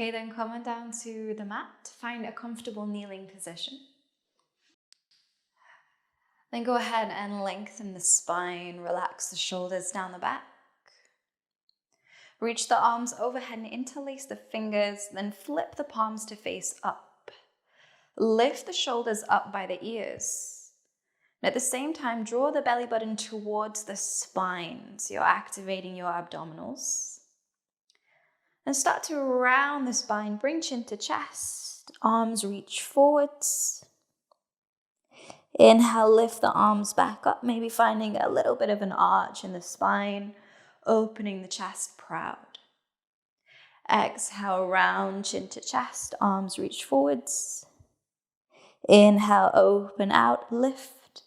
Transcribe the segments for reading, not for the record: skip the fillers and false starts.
Okay, then come on down to the mat. Find a comfortable kneeling position. Then go ahead and lengthen the spine, relax the shoulders down the back. Reach the arms overhead and interlace the fingers, then flip the palms to face up. Lift the shoulders up by the ears. And at the same time, draw the belly button towards the spine, so you're activating your abdominals. And start to round the spine, bring chin to chest, arms reach forwards. Inhale, lift the arms back up, maybe finding a little bit of an arch in the spine, opening the chest proud. Exhale, round, chin to chest, arms reach forwards. Inhale, open out, lift,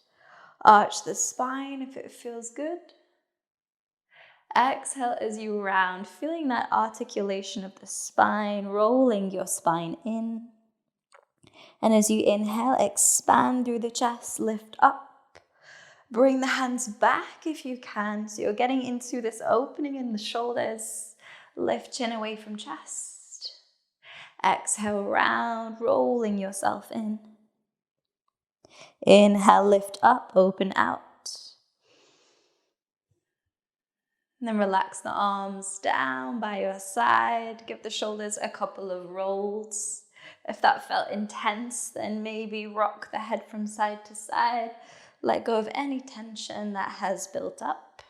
arch the spine if it feels good. Exhale as you round, feeling that articulation of the spine, rolling your spine in. And as you inhale, expand through the chest, lift up. Bring the hands back if you can. So you're getting into this opening in the shoulders. Lift chin away from chest. Exhale, round, rolling yourself in. Inhale, lift up, open out. And then relax the arms down by your side. Give the shoulders a couple of rolls. If that felt intense, then maybe rock the head from side to side. Let go of any tension that has built up.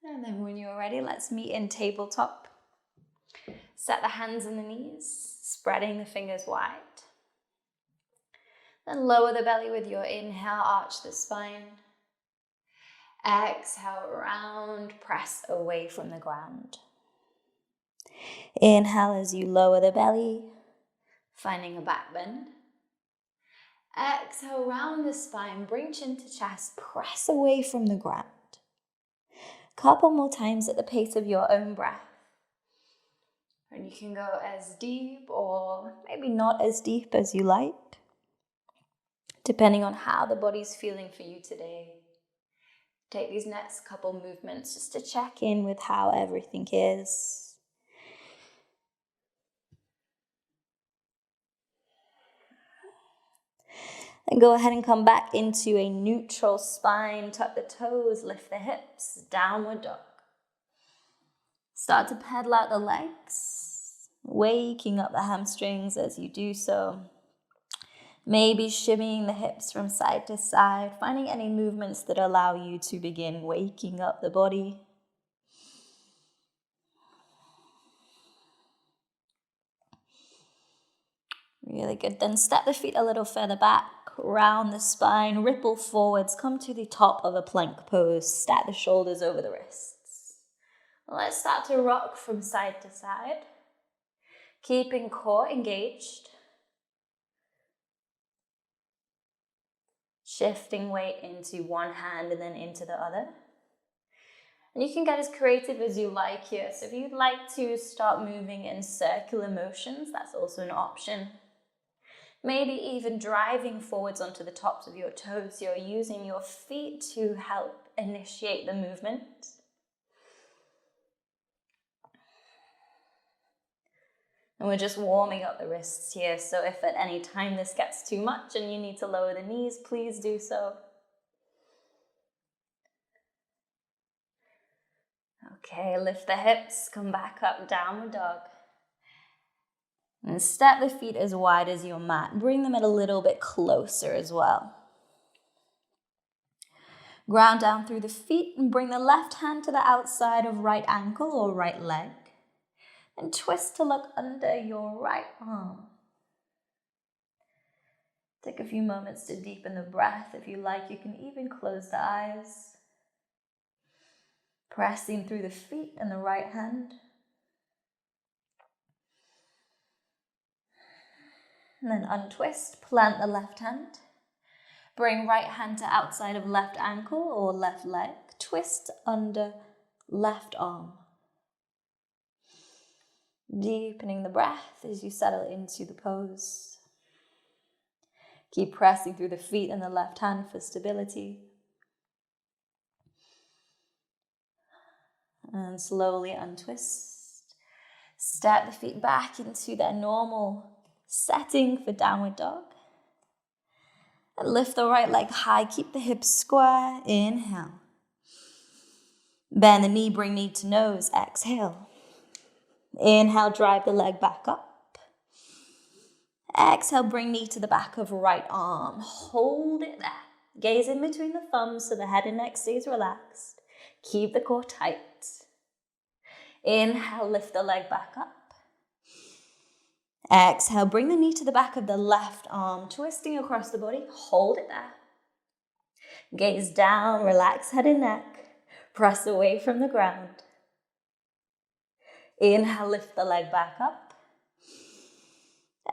And then when you're ready, let's meet in tabletop. Set the hands and the knees, spreading the fingers wide. Then lower the belly with your inhale, arch the spine. Exhale, round, press away from the ground. Inhale as you lower the belly, finding a back bend. Exhale, round the spine, bring chin to chest, press away from the ground. Couple more times at the pace of your own breath. And you can go as deep or maybe not as deep as you like, depending on how the body's feeling for you today. Take these next couple movements just to check in with how everything is. Then go ahead and come back into a neutral spine. Tuck the toes, lift the hips, downward dog. Start to pedal out the legs, waking up the hamstrings as you do so. Maybe shimmying the hips from side to side, finding any movements that allow you to begin waking up the body. Really good. Then step the feet a little further back, round the spine, ripple forwards, come to the top of a plank pose, stack the shoulders over the wrists. Let's start to rock from side to side, keeping core engaged. Shifting weight into one hand and then into the other. And you can get as creative as you like here. So if you'd like to start moving in circular motions, that's also an option. Maybe even driving forwards onto the tops of your toes. You're using your feet to help initiate the movement. And we're just warming up the wrists here. So if at any time this gets too much and you need to lower the knees, please do so. Okay, lift the hips, come back up, downward dog. And step the feet as wide as your mat. Bring them in a little bit closer as well. Ground down through the feet and bring the left hand to the outside of right ankle or right leg. And twist to look under your right arm. Take a few moments to deepen the breath. If you like, you can even close the eyes. Pressing through the feet and the right hand. And then untwist, plant the left hand. Bring right hand to outside of left ankle or left leg. Twist under left arm. Deepening the breath as you settle into the pose. Keep pressing through the feet and the left hand for stability. And slowly untwist. Step the feet back into their normal setting for downward dog. And lift the right leg high. Keep the hips square. Inhale. Bend the knee, bring knee to nose. Exhale. Inhale, drive the leg back up. Exhale, bring knee to the back of right arm. Hold it there. Gaze in between the thumbs so the head and neck stays relaxed. Keep the core tight. Inhale, lift the leg back up. Exhale, bring the knee to the back of the left arm, twisting across the body. Hold it there. Gaze down, relax head and neck. Press away from the ground. Inhale, lift the leg back up.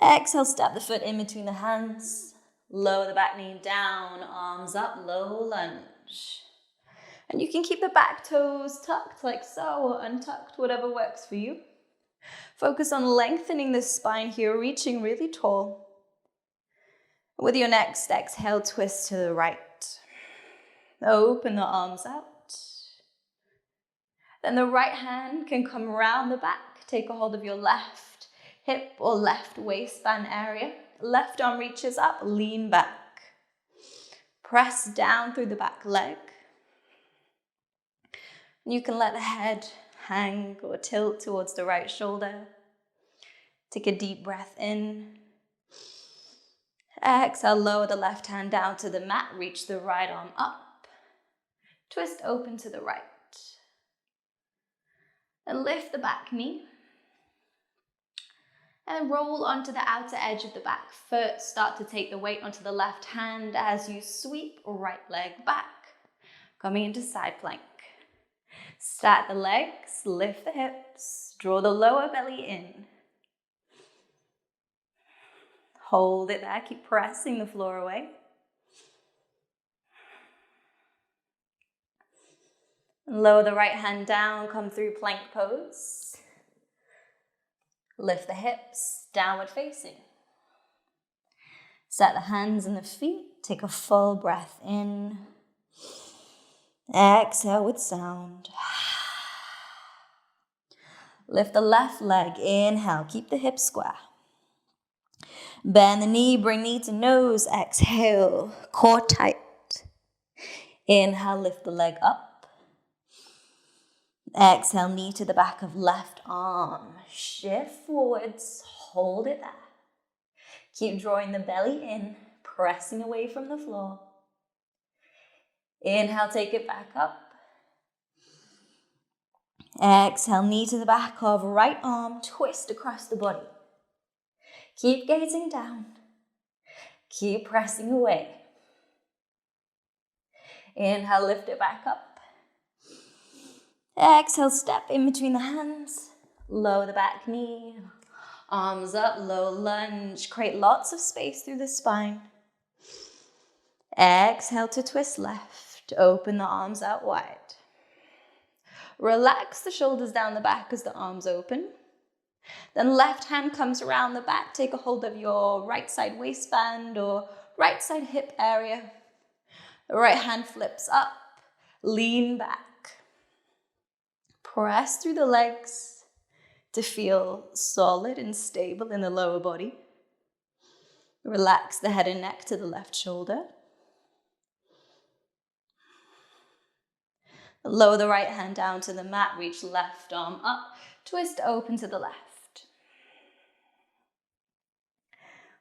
Exhale, step the foot in between the hands. Lower the back knee down, arms up, low lunge. And you can keep the back toes tucked like so, or untucked, whatever works for you. Focus on lengthening the spine here, reaching really tall. With your next exhale, twist to the right. Open the arms out. Then the right hand can come around the back. Take a hold of your left hip or left waistband area. Left arm reaches up, lean back. Press down through the back leg. You can let the head hang or tilt towards the right shoulder. Take a deep breath in. Exhale, lower the left hand down to the mat. Reach the right arm up. Twist open to the right. And lift the back knee. And roll onto the outer edge of the back foot. Start to take the weight onto the left hand as you sweep right leg back. Coming into side plank. Stack the legs, lift the hips, draw the lower belly in. Hold it there, keep pressing the floor away. Lower the right hand down, come through plank pose. Lift the hips, downward facing. Set the hands and the feet, take a full breath in. Exhale with sound. Lift the left leg, inhale, keep the hips square. Bend the knee, bring knee to nose, exhale, core tight. Inhale, lift the leg up. Exhale, knee to the back of left arm. Shift forwards, hold it there. Keep drawing the belly in, pressing away from the floor. Inhale, take it back up. Exhale, knee to the back of right arm, twist across the body. Keep gazing down. Keep pressing away. Inhale, lift it back up. Exhale, step in between the hands. Lower the back knee. Arms up, low lunge. Create lots of space through the spine. Exhale to twist left. Open the arms out wide. Relax the shoulders down the back as the arms open. Then left hand comes around the back. Take a hold of your right side waistband or right side hip area. The right hand flips up. Lean back. Press through the legs to feel solid and stable in the lower body. Relax the head and neck to the left shoulder. Lower the right hand down to the mat, reach left arm up, twist open to the left.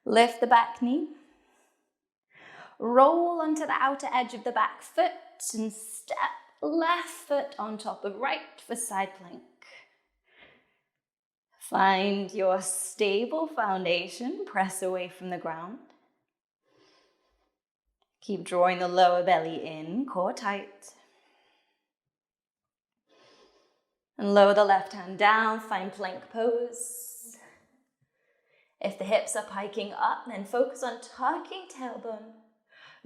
Lift the back knee. Roll onto the outer edge of the back foot and step left foot on top of right for side plank. Find your stable foundation, press away from the ground. Keep drawing the lower belly in, core tight. And lower the left hand down, find plank pose. If the hips are piking up, then focus on tucking tailbone.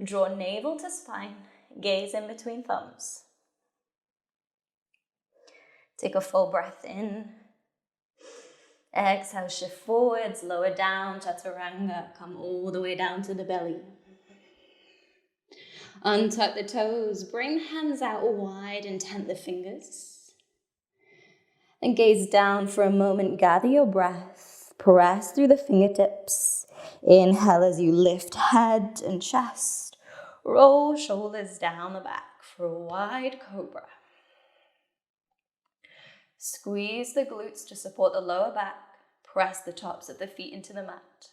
Draw navel to spine, gaze in between thumbs. Take a full breath in. Exhale, shift forwards, lower down, chaturanga. Come all the way down to the belly. Untuck the toes, bring the hands out wide and tent the fingers. And gaze down for a moment, gather your breath, press through the fingertips. Inhale as you lift head and chest. Roll shoulders down the back for a wide cobra. Squeeze the glutes to support the lower back. Press the tops of the feet into the mat.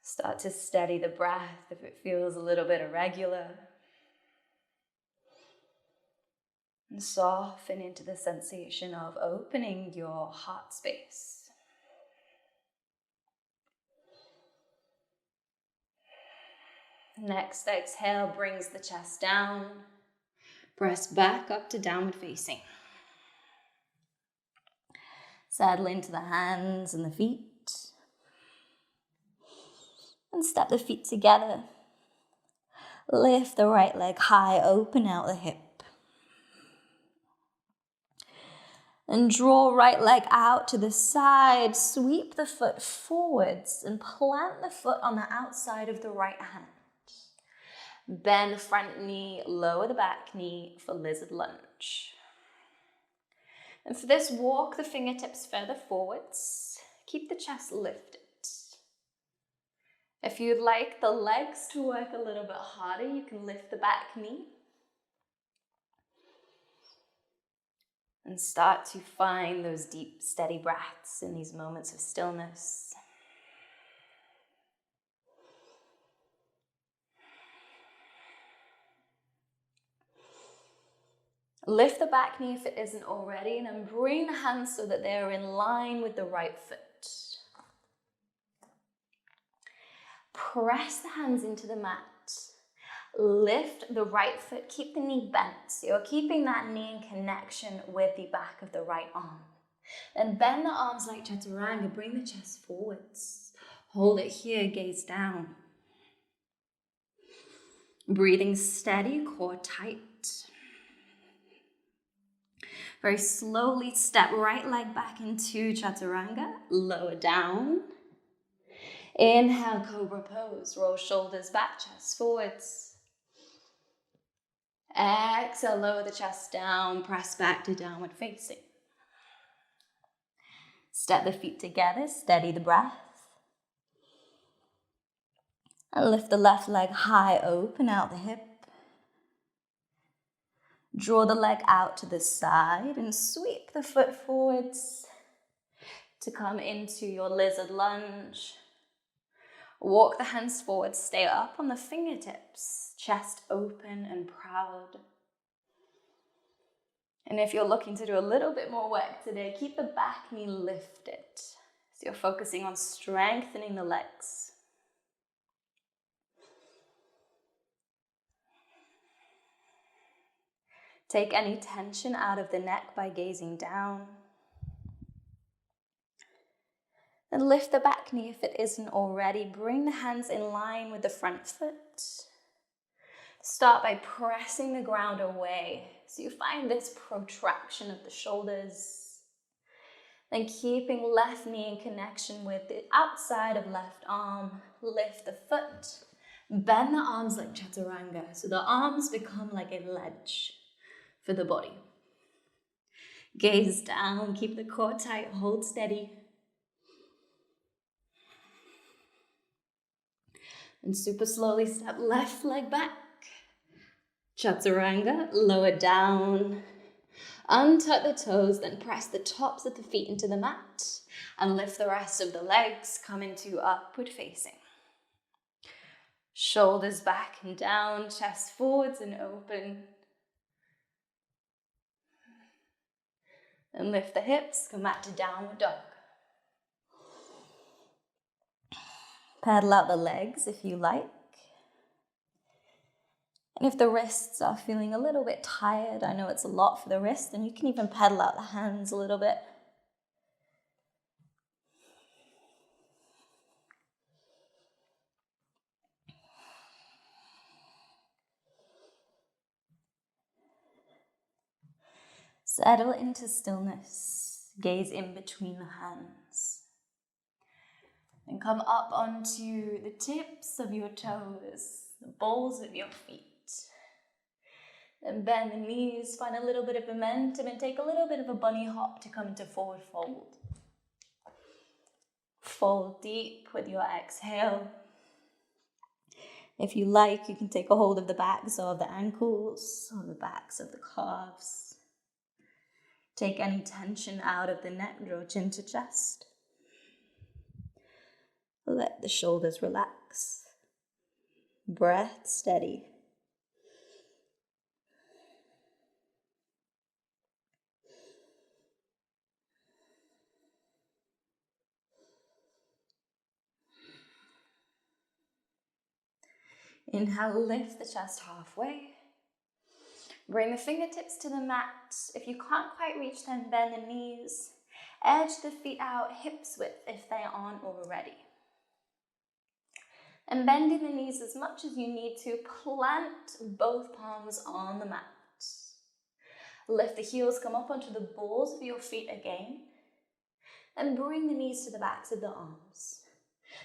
Start to steady the breath if it feels a little bit irregular. And soften into the sensation of opening your heart space. Next exhale brings the chest down. Press back up to downward facing. Settle into the hands and the feet. And step the feet together. Lift the right leg high, open out the hip. And draw right leg out to the side. Sweep the foot forwards and plant the foot on the outside of the right hand. Bend the front knee, lower the back knee for lizard lunge. And for this, walk the fingertips further forwards. Keep the chest lifted. If you'd like the legs to work a little bit harder, you can lift the back knee. And start to find those deep, steady breaths in these moments of stillness. Lift the back knee if it isn't already, and then bring the hands so that they're in line with the right foot. Press the hands into the mat. Lift the right foot, keep the knee bent. So you're keeping that knee in connection with the back of the right arm. Then bend the arms like chaturanga, bring the chest forwards. Hold it here, gaze down. Breathing steady, core tight. Very slowly step right leg back into chaturanga, lower down. Inhale, cobra pose, roll shoulders back, chest forwards. Exhale, lower the chest down, press back to downward facing. Step the feet together, steady the breath. And lift the left leg high, open out the hip. Draw the leg out to the side and sweep the foot forwards to come into your lizard lunge. Walk the hands forward, stay up on the fingertips, chest open and proud. And if you're looking to do a little bit more work today, keep the back knee lifted. So you're focusing on strengthening the legs. Take any tension out of the neck by gazing down. And lift the back knee if it isn't already. Bring the hands in line with the front foot. Start by pressing the ground away. So you find this protraction of the shoulders. Then keeping left knee in connection with the outside of left arm. Lift the foot. Bend the arms like chaturanga. So the arms become like a ledge for the body. Gaze down, keep the core tight, hold steady. And super slowly step left leg back. Chaturanga, lower down. Untuck the toes, then press the tops of the feet into the mat. And lift the rest of the legs, come into upward facing. Shoulders back and down, chest forwards and open. And lift the hips, come back to downward dog. Paddle out the legs if you like. And if the wrists are feeling a little bit tired, I know it's a lot for the wrist, and you can even paddle out the hands a little bit. Settle into stillness. Gaze in between the hands. And come up onto the tips of your toes, the balls of your feet. Then bend the knees, find a little bit of momentum, and take a little bit of a bunny hop to come into forward fold. Fold deep with your exhale. If you like, you can take a hold of the backs of the ankles or the backs of the calves. Take any tension out of the neck, draw chin to chest. Let the shoulders relax. Breath steady. Inhale, lift the chest halfway. Bring the fingertips to the mat. If you can't quite reach them, bend the knees. Edge the feet out, hips width if they aren't already. And bending the knees as much as you need to, plant both palms on the mat. Lift the heels, come up onto the balls of your feet again. And bring the knees to the backs of the arms.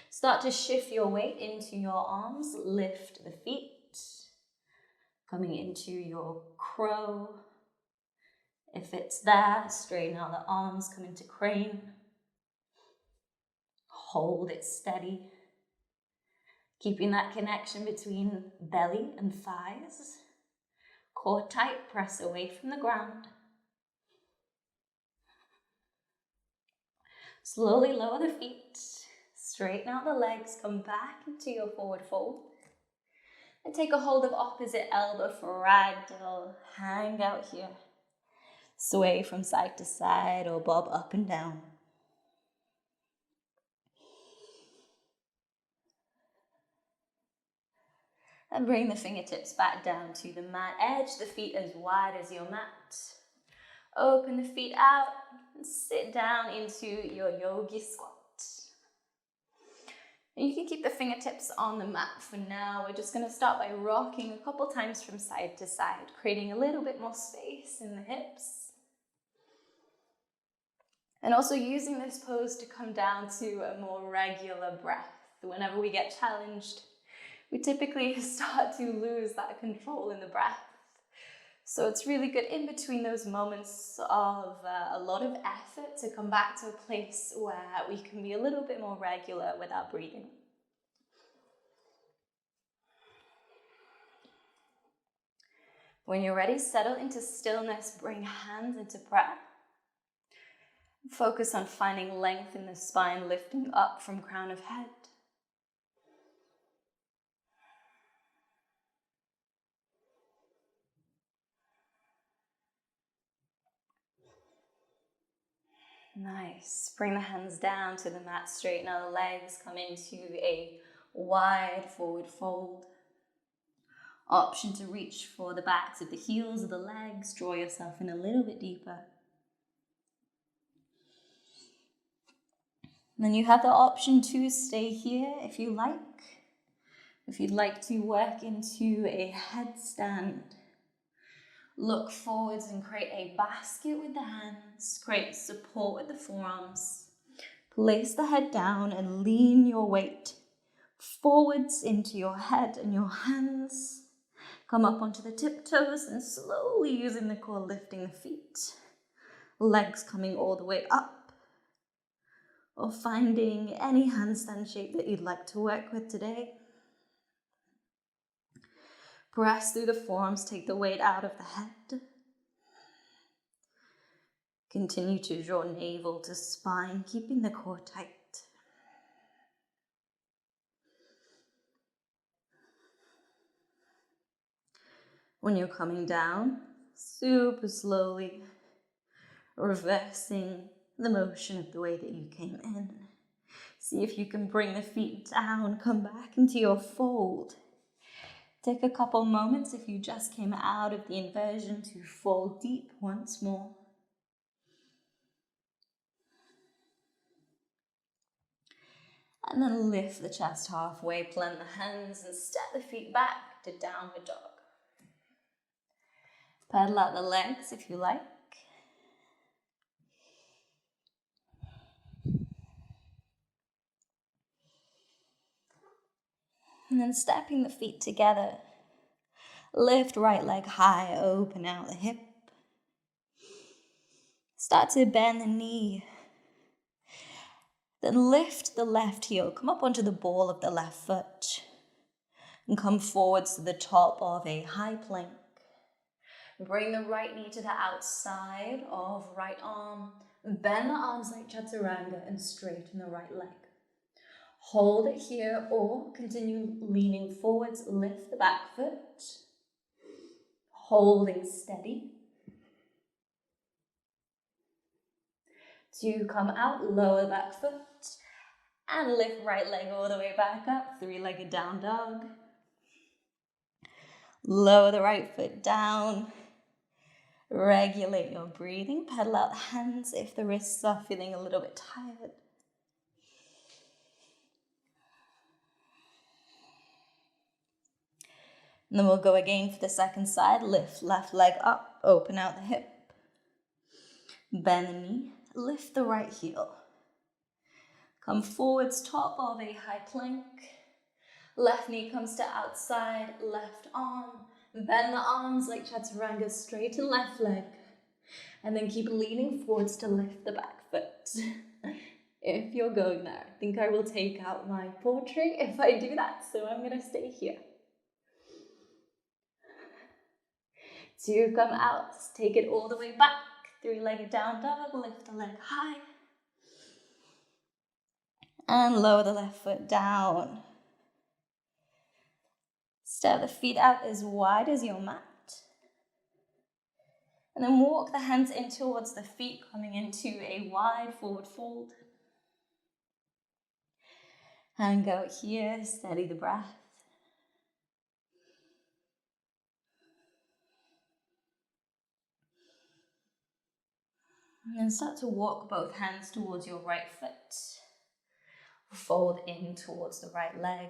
Start to shift your weight into your arms. Lift the feet. Coming into your crow. If it's there, straighten out the arms, come into crane. Hold it steady. Keeping that connection between belly and thighs. Core tight, press away from the ground. Slowly lower the feet. Straighten out the legs, come back into your forward fold. And take a hold of opposite elbow for ragdoll. Hang out here. Sway from side to side or bob up and down. And bring the fingertips back down to the mat. Edge the feet as wide as your mat. Open the feet out and sit down into your yogi squat. And you can keep the fingertips on the mat for now. We're just going to start by rocking a couple times from side to side, creating a little bit more space in the hips. And also using this pose to come down to a more regular breath. Whenever we get challenged, we typically start to lose that control in the breath. So it's really good in between those moments of a lot of effort to come back to a place where we can be a little bit more regular with our breathing. When you're ready, settle into stillness, bring hands into prayer. Focus on finding length in the spine, lifting up from crown of head. Nice. Bring the hands down to the mat, straighten out the legs, come into a wide forward fold. Option to reach for the backs of the heels of the legs, draw yourself in a little bit deeper. And then you have the option to stay here if you like. If you'd like to work into a headstand, look forwards and create a basket with the hands. Create support with the forearms. Place the head down and lean your weight forwards into your head and your hands. Come up onto the tiptoes and slowly using the core lifting the feet. Legs coming all the way up. Or finding any handstand shape that you'd like to work with today. Press through the forearms, take the weight out of the head. Continue to draw navel to spine, keeping the core tight. When you're coming down, super slowly, reversing the motion of the way that you came in. See if you can bring the feet down, come back into your fold. Take a couple moments if you just came out of the inversion to fold deep once more. And then lift the chest halfway, plant the hands and step the feet back to downward dog. Pedal out the legs if you like. And then stepping the feet together. Lift right leg high, open out the hip. Start to bend the knee. Then lift the left heel, come up onto the ball of the left foot. And come forwards to the top of a high plank. Bring the right knee to the outside of right arm. Bend the arms like chaturanga and straighten the right leg. Hold it here or continue leaning forwards. Lift the back foot. Holding steady. To come out, lower the back foot. And lift right leg all the way back up. Three-legged down dog. Lower the right foot down. Regulate your breathing. Pedal out the hands if the wrists are feeling a little bit tired. And then we'll go again for the second side. Lift left leg up. Open out the hip. Bend the knee. Lift the right heel. Come forwards, top of a high plank. Left knee comes to outside, left arm. Bend the arms like chaturanga, straighten left leg. And then keep leaning forwards to lift the back foot. If you're going there, I think I will take out my portrait if I do that, so I'm going to stay here. To come out, take it all the way back. Three-legged down dog, lift the leg high. And lower the left foot down. Step the feet out as wide as your mat. And then walk the hands in towards the feet, coming into a wide forward fold. And go here, steady the breath. And then start to walk both hands towards your right foot. Fold in towards the right leg.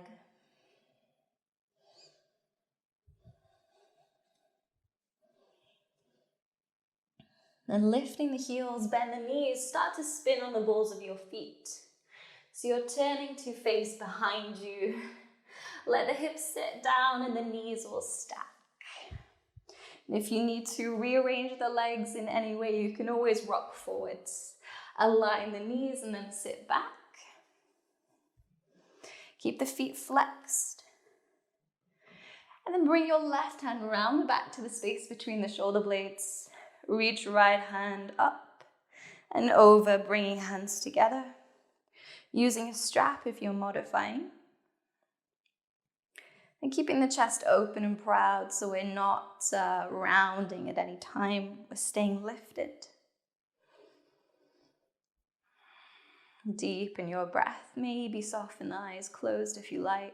Then lifting the heels, bend the knees, start to spin on the balls of your feet. So you're turning to face behind you. Let the hips sit down and the knees will stack. And if you need to rearrange the legs in any way, you can always rock forwards. Align the knees and then sit back. Keep the feet flexed. And then bring your left hand around the back to the space between the shoulder blades. Reach right hand up and over, bringing hands together. Using a strap if you're modifying. And keeping the chest open and proud so we're not rounding at any time. We're staying lifted. Deepen your breath. Maybe soften the eyes closed if you like.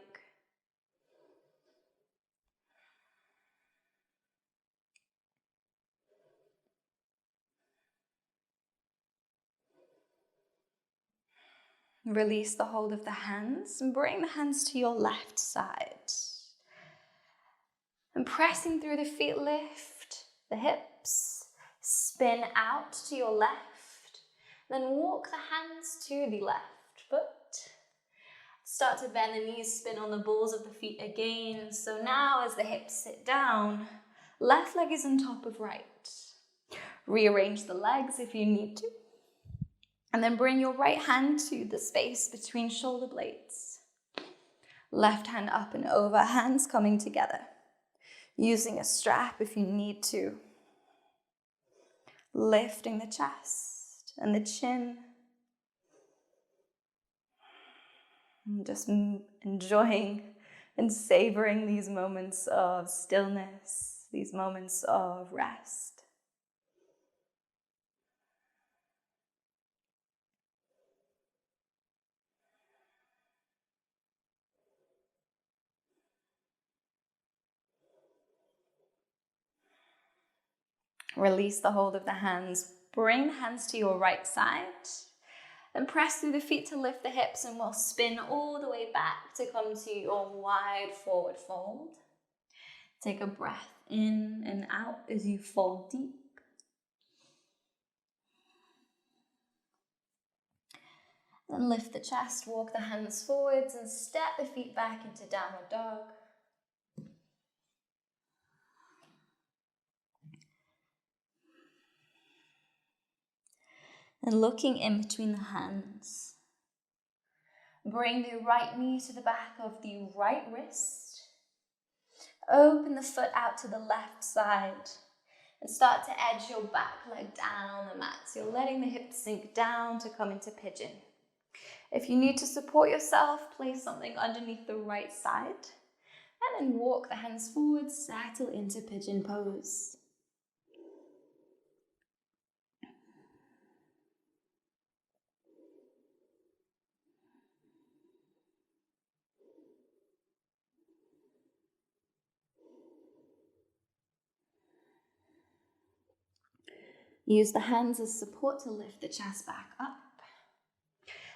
Release the hold of the hands and bring the hands to your left side. And pressing through the feet, lift the hips. Spin out to your left. Then walk the hands to the left foot. Start to bend the knees, spin on the balls of the feet again. So now as the hips sit down, left leg is on top of right. Rearrange the legs if you need to. And then bring your right hand to the space between shoulder blades. Left hand up and over, hands coming together. Using a strap if you need to. Lifting the chest and the chin. And just enjoying and savoring these moments of stillness, these moments of rest. Release the hold of the hands. Bring the hands to your right side. Then press through the feet to lift the hips and we'll spin all the way back to come to your wide forward fold. Take a breath in and out as you fold deep. Then lift the chest, walk the hands forwards and step the feet back into downward dog. And looking in between the hands. Bring the right knee to the back of the right wrist. Open the foot out to the left side. And start to edge your back leg down the mat. So you're letting the hips sink down to come into pigeon. If you need to support yourself, place something underneath the right side. And then walk the hands forward, settle into pigeon pose. Use the hands as support to lift the chest back up.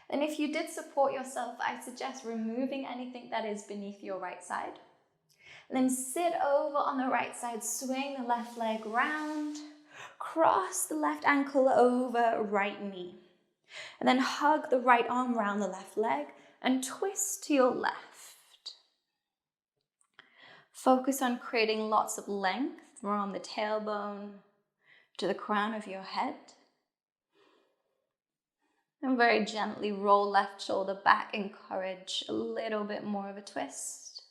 And if you did support yourself, I suggest removing anything that is beneath your right side. And then sit over on the right side, swing the left leg round, cross the left ankle over right knee. And then hug the right arm round the left leg and twist to your left. Focus on creating lots of length from the tailbone to the crown of your head. And very gently roll left shoulder back. Encourage a little bit more of a twist.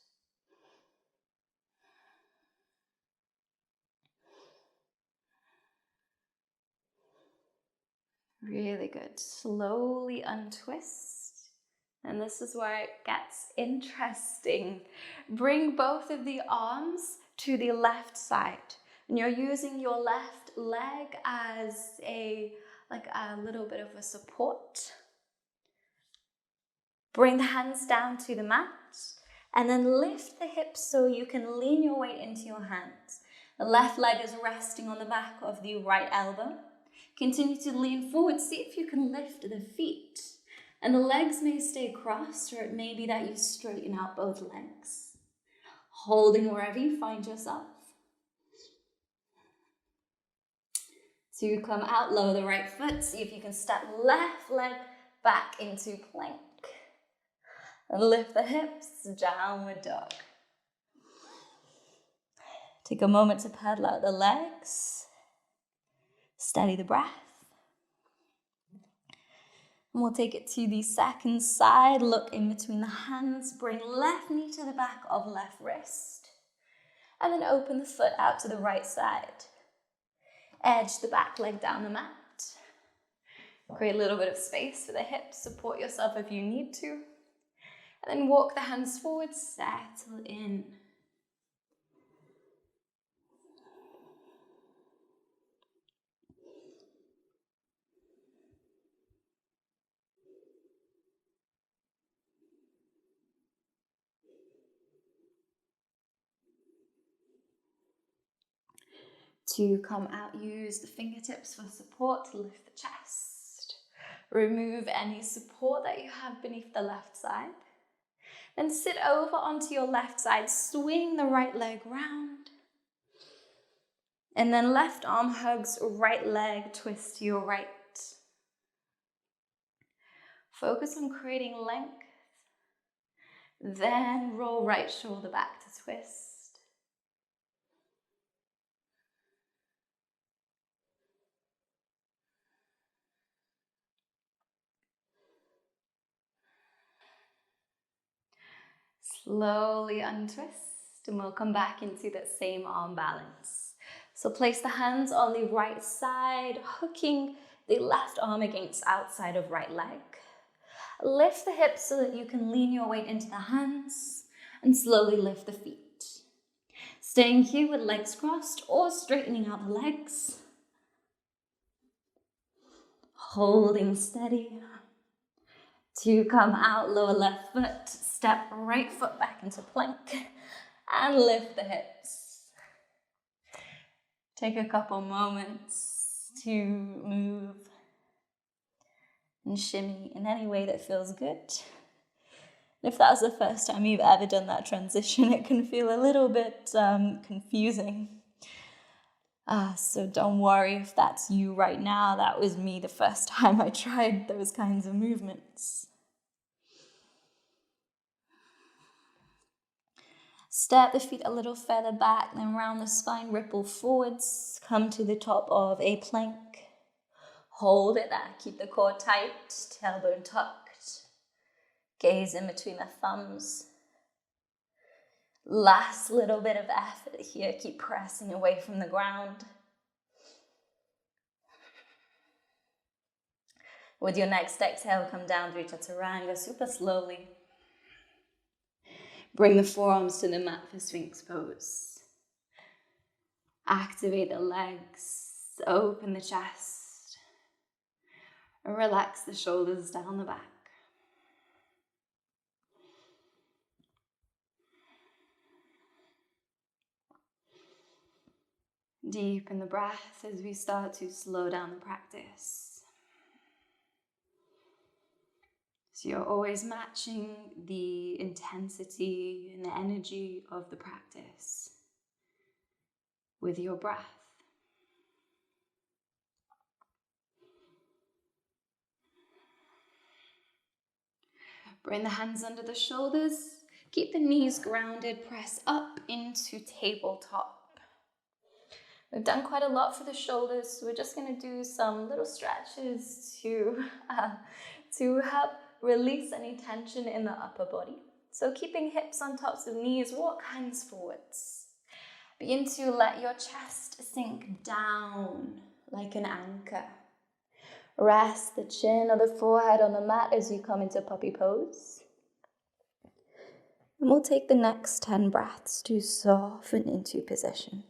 Really good. Slowly untwist. And this is where it gets interesting. Bring both of the arms to the left side. And you're using your left leg as a little bit of a support. Bring the hands down to the mat. And then lift the hips so you can lean your weight into your hands. The left leg is resting on the back of the right elbow. Continue to lean forward. See if you can lift the feet. And the legs may stay crossed, or it may be that you straighten out both legs. Holding wherever you find yourself. To come out, lower the right foot. See if you can step left leg back into plank. And lift the hips, downward dog. Take a moment to pedal out the legs. Steady the breath. And we'll take it to the second side. Look in between the hands. Bring left knee to the back of left wrist. And then open the foot out to the right side. Edge the back leg down the mat. Create a little bit of space for the hips. Support yourself if you need to. And then walk the hands forward. Settle in. To come out, use the fingertips for support to lift the chest. Remove any support that you have beneath the left side. Then sit over onto your left side, swing the right leg round. And then left arm hugs right leg, twist to your right. Focus on creating length. Then roll right shoulder back to twist. Slowly untwist, and we'll come back into that same arm balance. So place the hands on the right side, hooking the left arm against outside of right leg. Lift the hips so that you can lean your weight into the hands, and slowly lift the feet. Staying here with legs crossed or straightening out the legs. Holding steady. To come out, lower left foot, step right foot back into plank, and lift the hips. Take a couple moments to move and shimmy in any way that feels good. If that's the first time you've ever done that transition, it can feel a little bit confusing. So don't worry if that's you right now. That was me the first time I tried those kinds of movements. Step the feet a little further back, then round the spine, ripple forwards. Come to the top of a plank. Hold it there. Keep the core tight, tailbone tucked. Gaze in between the thumbs. Last little bit of effort here. Keep pressing away from the ground. With your next exhale, come down through Chaturanga super slowly. Bring the forearms to the mat for Sphinx pose. Activate the legs, open the chest, and relax the shoulders down the back. Deepen the breath as we start to slow down the practice. So you're always matching the intensity and the energy of the practice with your breath. Bring the hands under the shoulders. Keep the knees grounded. Press up into tabletop. We've done quite a lot for the shoulders, so we're just going to do some little stretches to help release any tension in the upper body. So keeping hips on tops of knees, walk hands forwards. Begin to let your chest sink down like an anchor. Rest the chin or the forehead on the mat as you come into puppy pose. And we'll take the next 10 breaths to soften into position.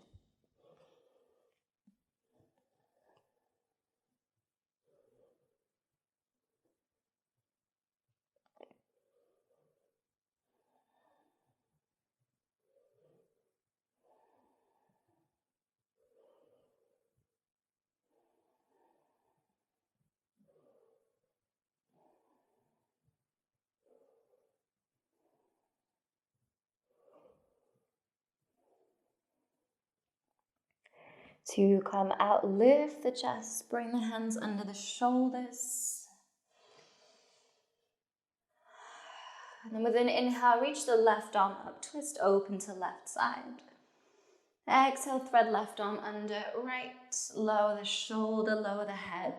To come out, lift the chest, bring the hands under the shoulders. And then with an inhale, reach the left arm up, twist open to left side. Exhale, thread left arm under, right, lower the shoulder, lower the head.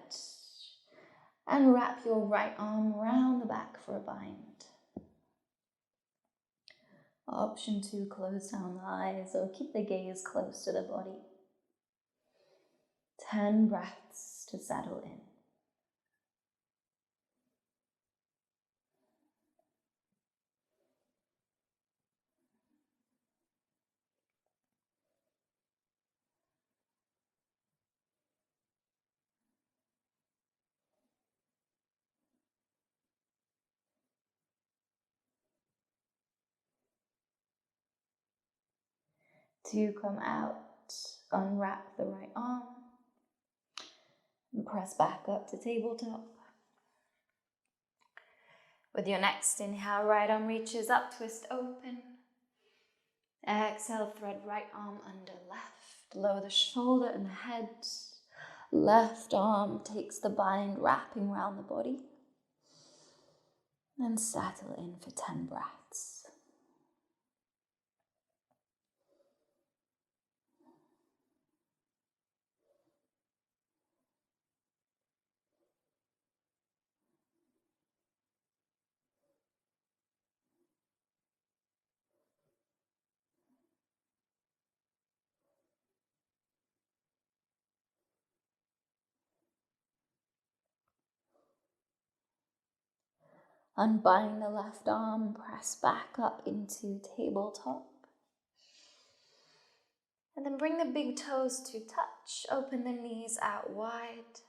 And wrap your right arm around the back for a bind. Option 2, close down the eyes or keep the gaze close to the body. 10 breaths to settle in. To come out, unwrap the right arm and press back up to tabletop. With your next inhale, right arm reaches up, twist open. Exhale, thread right arm under left, lower the shoulder and the head. Left arm takes the bind, wrapping around the body. And settle in for 10 breaths. Unbind the left arm, press back up into tabletop. And then bring the big toes to touch, open the knees out wide.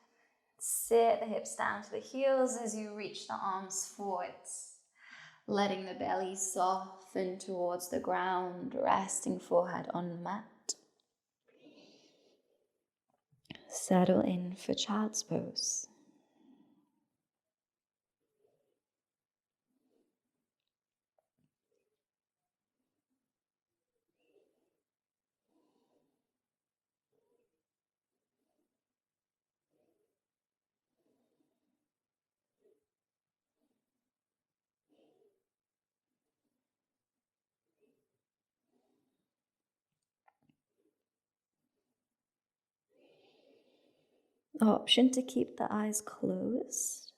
Sit the hips down to the heels as you reach the arms forwards. Letting the belly soften towards the ground, resting forehead on the mat. Settle in for child's pose. Option to keep the eyes closed.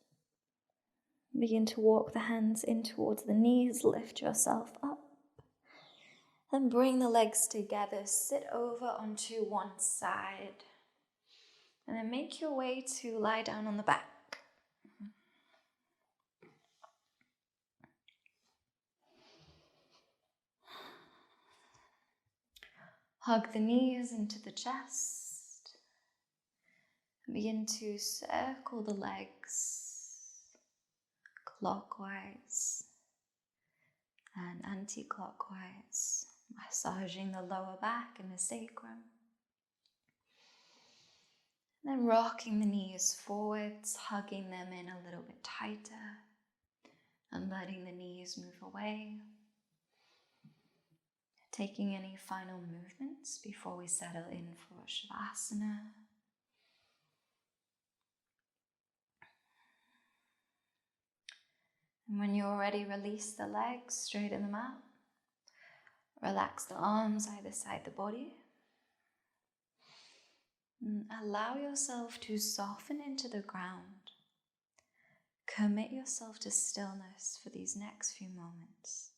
Begin to walk the hands in towards the knees, lift yourself up. Then bring the legs together, sit over onto one side. And then make your way to lie down on the back. Hug the knees into the chest. Begin to circle the legs clockwise and anti-clockwise, massaging the lower back and the sacrum. Then rocking the knees forwards, hugging them in a little bit tighter and letting the knees move away. Taking any final movements before we settle in for Savasana. And when you're ready, release the legs, straighten them out. Relax the arms either side the body. And allow yourself to soften into the ground. Commit yourself to stillness for these next few moments.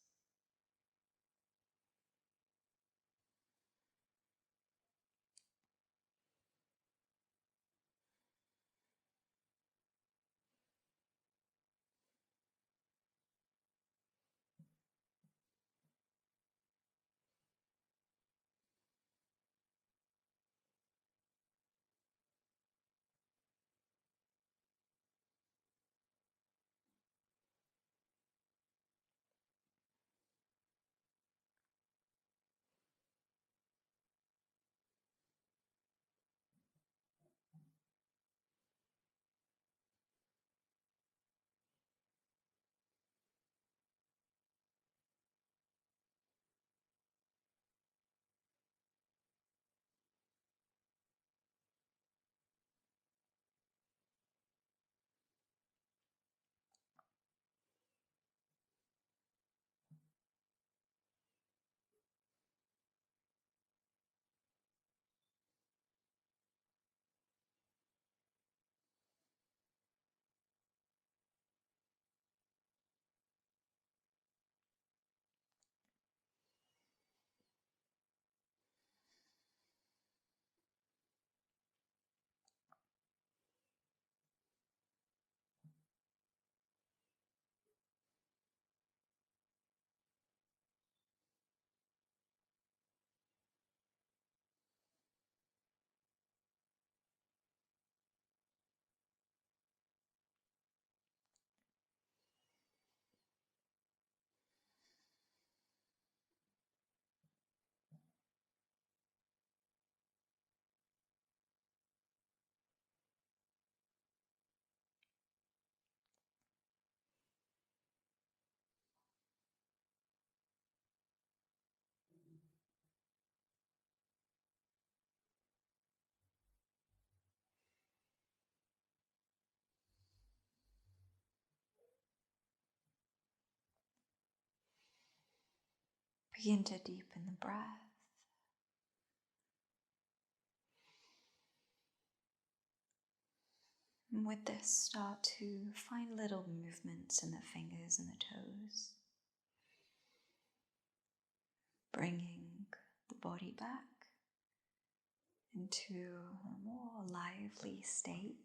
Begin to deepen the breath. And with this, start to find little movements in the fingers and the toes, bringing the body back into a more lively state.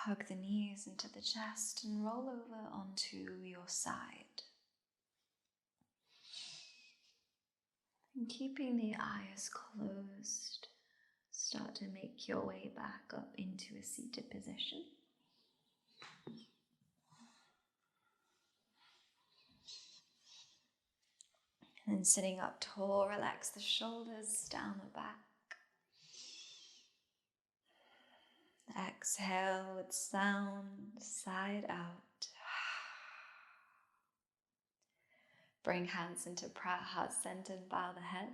Hug the knees into the chest and roll over onto your side. And keeping the eyes closed, start to make your way back up into a seated position. And then sitting up tall, relax the shoulders down the back. Exhale with sound, side out. Bring hands into prayer, heart centered, bow the head.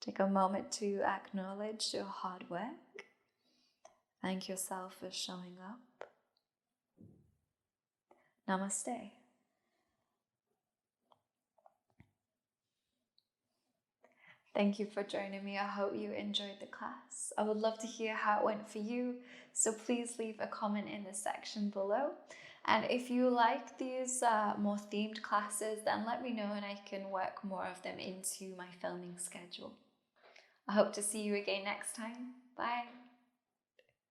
Take a moment to acknowledge your hard work. Thank yourself for showing up. Namaste. Thank you for joining me. I hope you enjoyed the class. I would love to hear how it went for you, so please leave a comment in the section below. And if you like these more themed classes, then let me know and I can work more of them into my filming schedule. I hope to see you again next time. Bye.